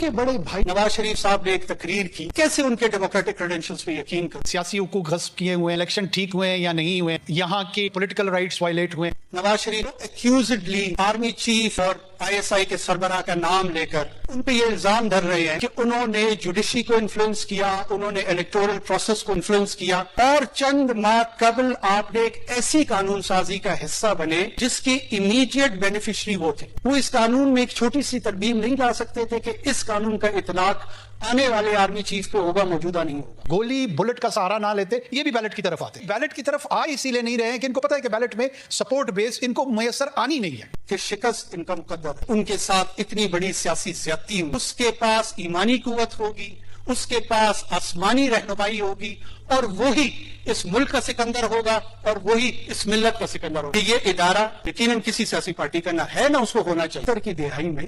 के बड़े भाई नवाज शरीफ साहब ने एक तकरीर की, कैसे उनके डेमोक्रेटिक क्रेडेंशियल्स पे यकीन कर। सियासी हुकूक गस्प किए हुए, इलेक्शन ठीक हुए या नहीं हुए, यहाँ के पॉलिटिकल राइट्स वायलेट हुए। नवाज शरीफ एक्यूजडली आर्मी चीफ और ISI के सरबराह का नाम लेकर उन पे ये इल्जाम धर रहे हैं कि उन्होंने जुडिशरी को इन्फ्लुएंस किया, उन्होंने इलेक्टोरल प्रोसेस को इन्फ्लुएंस किया, और चंद माह कबल आपने एक ऐसी कानून साजी का हिस्सा बने जिसके इमीडिएट बेनिफिशरी वो थे। वो इस कानून में एक छोटी सी तरमीम नहीं ला सकते थे कि इस कानून का इतलाक आने वाले आर्मी चीफ पे होगा, मौजूदा नहीं होगा। गोली बुलेट का सहारा ना लेते, ये भी बैलेट की तरफ आते। बैलेट की तरफ आ इसीलिए नहीं रहे हैं कि इनको पता है कि बैलेट में सपोर्ट बेस इनको मुयसर आनी नहीं है, कि शिकस्त इनका मुकद्दर है। उनके साथ इतनी बड़ी सियासी ज्यादती हुई, उसके पास ईमानी कुव्वत होगी, उसके पास आसमानी रहनुमाई होगी, और वही इस मुल्क का सिकंदर होगा और वही इस मिल्लत का सिकंदर होगा। ये इदारा यकीनन किसी सियासी पार्टी का ना है ना उसको होना चाहिए। 70 की दिहाई में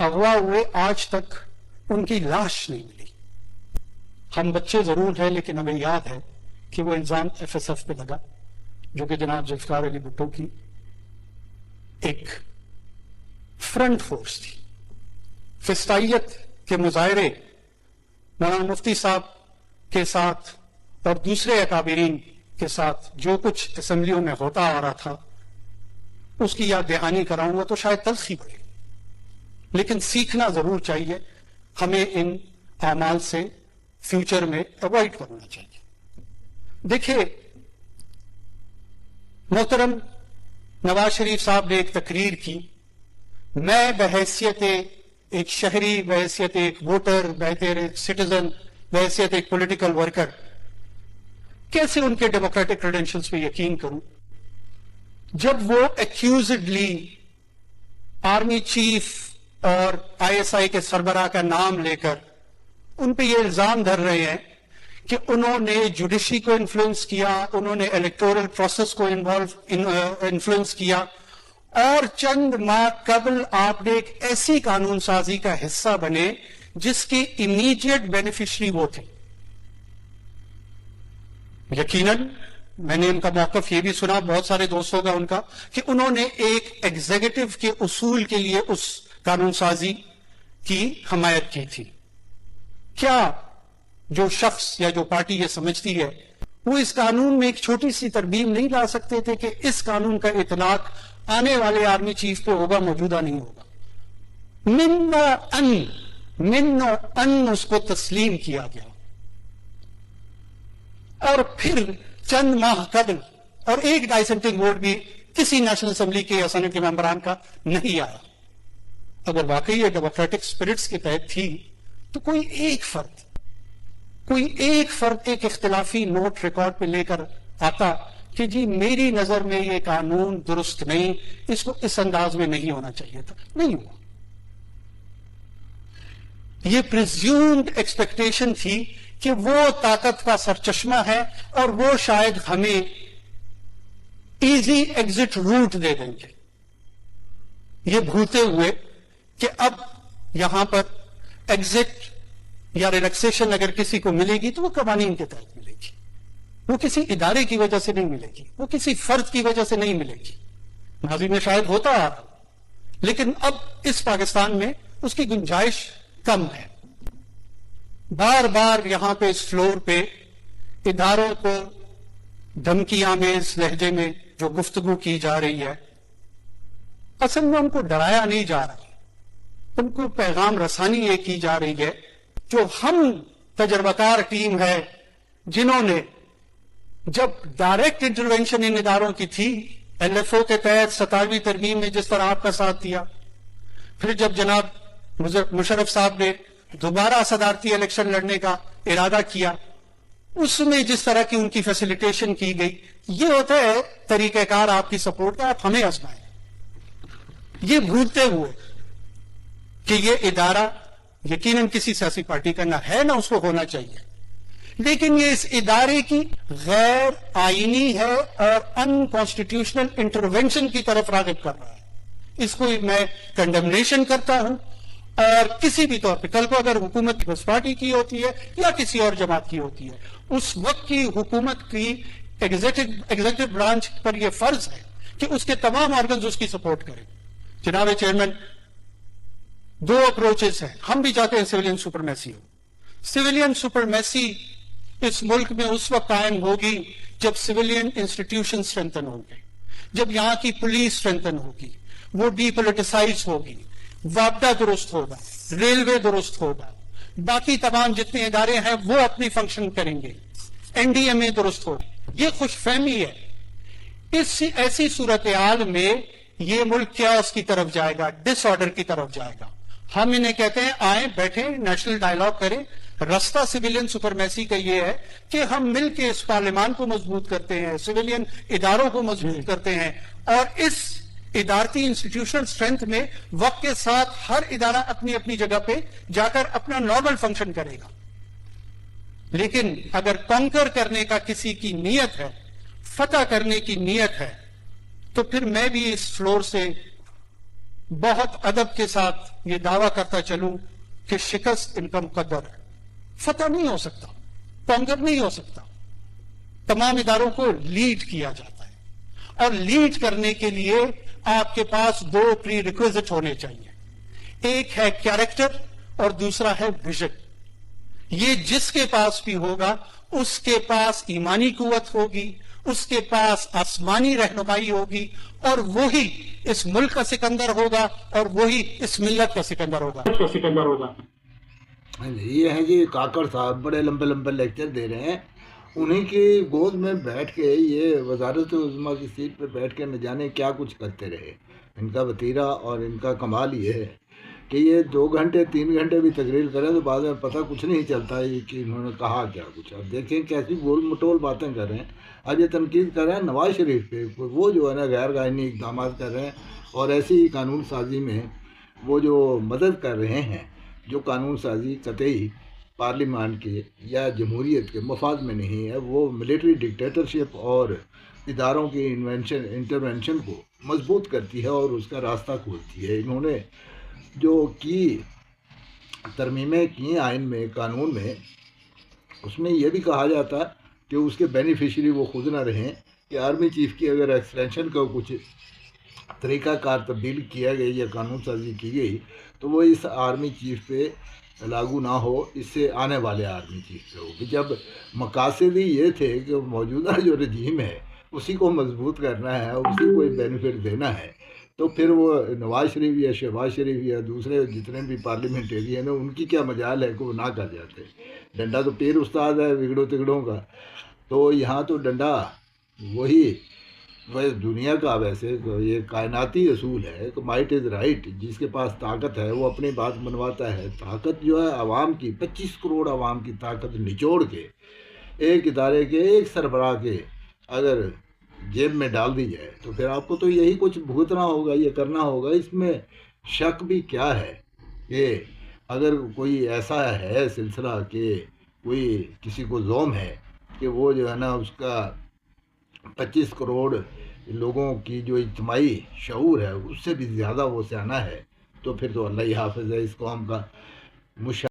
अगवा हुए आज तक उनकी लाश नहीं मिली। हम बच्चे जरूर हैं, लेकिन हमें याद है कि वो इल्जाम FSF पे लगा, जो कि जनाब जुल्फिकार अली भुट्टो की एक फ्रंट फोर्स थी। फिस्ताइयत के मुजाहरे मौलाना मुफ्ती साहब के साथ और दूसरे अकाबिरीन के साथ जो कुछ असेंबलियों में होता आ रहा था, उसकी याद दहानी कराऊंगा तो शायद तल्खी बढ़े, लेकिन सीखना जरूर चाहिए। हमें इन आमाल से फ्यूचर में अवॉइड करना चाहिए। देखिए, मोहतरम नवाज शरीफ साहब ने एक तकरीर की, मैं बहैसियत एक शहरी, बहैसियत एक वोटर, बहैसियत एक सिटीजन, बहैसियत एक पॉलिटिकल वर्कर कैसे उनके डेमोक्रेटिक क्रेडेंशियल्स पे यकीन करूं, जब वो एक्यूजडली आर्मी चीफ और ISI के सरबराह का नाम लेकर उन पे ये इल्जाम धर रहे हैं कि उन्होंने जुडिशरी को इन्फ्लुएंस किया, उन्होंने इलेक्टोरल प्रोसेस को इन्फ्लुएंस किया, और चंद माह कबल आपने एक ऐसी कानून साजी का हिस्सा बने जिसके इमीडिएट बेनिफिशरी वो थे। यकीनन मैंने उनका मौकफ ये भी सुना, बहुत सारे दोस्तों का उनका, कि उन्होंने एक एग्जीक्यूटिव के उसूल के लिए उस कानून साजी की हमायत की थी। क्या जो शख्स या जो पार्टी ये समझती है वो इस कानून में एक छोटी सी तरमीम नहीं ला सकते थे कि इस कानून का इतलाक आने वाले आर्मी चीफ पे होगा, मौजूदा नहीं होगा? मिन्नो अन उसको तस्लीम किया गया, और फिर चंद माह कबल और एक डाइसेंटिंग वोट भी किसी नेशनल असेंबली के या सेनेट के मेंबरान का नहीं आया। अगर वाकई ये डेमोक्रेटिक स्पिरिट्स के तहत थी तो कोई एक फर्द एक इख्तिलाफी नोट रिकॉर्ड पे लेकर आता कि जी मेरी नजर में ये कानून दुरुस्त नहीं, इसको इस अंदाज में नहीं होना चाहिए था। नहीं हुआ। ये प्रिज्यूम्ड एक्सपेक्टेशन थी कि वो ताकत का सरचश्मा है और वो शायद हमें इजी एग्जिट रूट दे देंगे, ये भूलते हुए कि अब यहां पर एग्जिट या रिलैक्सेशन अगर किसी को मिलेगी तो वो कवानीन के तहत मिलेगी, वो किसी इदारे की वजह से नहीं मिलेगी, वो किसी फर्द की वजह से नहीं मिलेगी। माजी में शायद होता आ रहा, लेकिन अब इस पाकिस्तान में उसकी गुंजाइश कम है। बार बार यहां पे इस फ्लोर पे इदारों को धमकी आमेज लहजे में जो गुफ्तगू की जा रही है, असल में उनको डराया नहीं जा रहा, उनको पैगाम रसानी ये की जा रही है जो हम तजर्बाकार टीम है जिन्होंने जब डायरेक्ट इंटरवेंशन इन इदारों की थी LFO के तहत 27वीं तरमीम में जिस तरह आपका साथ दिया, फिर जब जनाब मुशर्रफ साहब ने दोबारा सदारती इलेक्शन लड़ने का इरादा किया, उसमें जिस तरह की उनकी फैसिलिटेशन की गई, ये होता है तरीकेकार आपकी सपोर्ट का, आप हमें आजमाएं, ये भूलते हुए कि ये इदारा यकीनन किसी सियासी पार्टी का ना है ना उसको होना चाहिए, लेकिन ये इस इदारे की गैर आईनी है और अनकॉन्स्टिट्यूशनल इंटरवेंशन की तरफ राग़िब कर रहा है। इसको मैं कंडेमनेशन करता हूं, और किसी भी तौर पे कल को अगर हुकूमत बस पार्टी की होती है या किसी और जमात की होती है, उस वक्त की हुकूमत की एग्जीक्यूटिव ब्रांच पर यह फर्ज है कि उसके तमाम ऑर्गन्स उसकी सपोर्ट करें। जनाब चेयरमैन दो अप्रोचेस हैं। हम भी चाहते हैं सिविलियन सुपरमेसी हो। सिविलियन सुपरमेसी इस मुल्क में उस वक्त कायम होगी जब सिविलियन इंस्टीट्यूशन स्ट्रेंथन होंगे, जब यहां की पुलिस स्ट्रेंथन होगी, वो डीपोलिटिसाइज होगी, वापडा दुरुस्त होगा, रेलवे दुरुस्त होगा, बाकी तमाम जितने इदारे हैं वो अपनी फंक्शन करेंगे, एनडीएमए दुरुस्त होगा। ये खुशफहमी है। इस ऐसी सूरत हाल में ये मुल्क क्याओस की तरफ जाएगा, डिसऑर्डर की तरफ जाएगा। हम इन्हें कहते हैं आए बैठे नेशनल डायलॉग करें। रास्ता सिविलियन सुपरमेसी का ये है कि हम मिलकर इस पार्लियामान को मजबूत करते हैं, सिविलियन इदारों को मजबूत करते हैं और इस इदारती इंस्टीट्यूशनल स्ट्रेंथ में वक्त के साथ हर इदारा अपनी अपनी जगह पे जाकर अपना नॉर्मल फंक्शन करेगा। लेकिन अगर कॉन्कर करने का किसी की नीयत है, फतह करने की नीयत है, तो फिर मैं भी इस फ्लोर से बहुत अदब के साथ ये दावा करता चलूं कि शिकस्त इनका मुकद्दर है। फतह नहीं हो सकता, कॉन्कर नहीं हो सकता। तमाम इदारों को लीड किया जाता है और लीड करने के लिए आपके पास दो प्री रिक्विजिट होने चाहिए। एक है कैरेक्टर और दूसरा है विजन। ये जिसके पास भी होगा उसके पास ईमानी कुव्वत होगी, उसके पास आसमानी रहनुमाई होगी और वही इस मुल्क का सिकंदर होगा और वही इस मिल्लत का सिकंदर होगा। ये है कि काकड़ साहब बड़े लंबे लंबे लेक्चर दे रहे हैं। उन्हीं की गोद में बैठ के ये वजारत उज़्मा की सीट पे बैठ के न जाने क्या कुछ करते रहे। इनका वतीरा और इनका कमाल ये है कि ये 2 घंटे 3 घंटे भी तकरीर करें तो बाद में पता कुछ नहीं चलता है कि इन्होंने कहा क्या कुछ। अब देखें कैसी गोल मटोल बातें कर रहे हैं। आज ये तनकीद कर रहे हैं नवाज शरीफ पे, वो जो है ना गैर कानूनी इक़दाम कर रहे हैं और ऐसी कानून साजी में वो जो मदद कर रहे हैं, जो कानून साजी कतई पार्लियामान के या जमहूरियत के मफाद में नहीं है, वो मिलिट्री डिक्टेटरशिप और इदारों की इंटरवेंशन को मजबूत करती है और उसका रास्ता खोलती है। इन्होंने जो की तरमीमें की आइन में, कानून में, उसमें यह भी कहा जाता कि उसके बेनिफिशरी वो खुद ना रहें कि आर्मी चीफ की अगर एक्सटेंशन का कुछ तरीक़ाकार तब्दील किया गया या कानून साजी की गई तो वो इस आर्मी चीफ पे लागू ना हो, इससे आने वाले आर्मी चीफ पे हो। कि जब मकासद ही ये थे कि मौजूदा जो रजीम है उसी को मजबूत करना है, उसी को बेनिफिट देना है, तो फिर वो नवाज शरीफ या शहबाज शरीफ या दूसरे जितने भी पार्लियामेंटेरियन हैं उनकी क्या मजाल है कि वो ना कर जाते। डंडा तो पीर उस्ताद है बिगड़ों तिगड़ों का, तो यहाँ तो डंडा वही वैसे दुनिया का, वैसे ये कायनाती असूल है कि माइट इज़ राइट। जिसके पास ताकत है वो अपनी बात मनवाता है। ताकत जो है आवाम की, 25 करोड़ आवाम की ताकत निचोड़ के एक इदारे के एक सरबराह के अगर जेब में डाल दी जाए तो फिर आपको तो यही कुछ भुगतना होगा, ये करना होगा। इसमें शक भी क्या है कि अगर कोई ऐसा है सिलसिला कि कोई किसी को ज़ोम है कि वो जो है ना उसका 25 करोड़ लोगों की जो इज्तिमाई शऊर है उससे भी ज़्यादा वो सियाना है, तो फिर तो अल्लाह ही हाफ़िज़ है इस कौम का।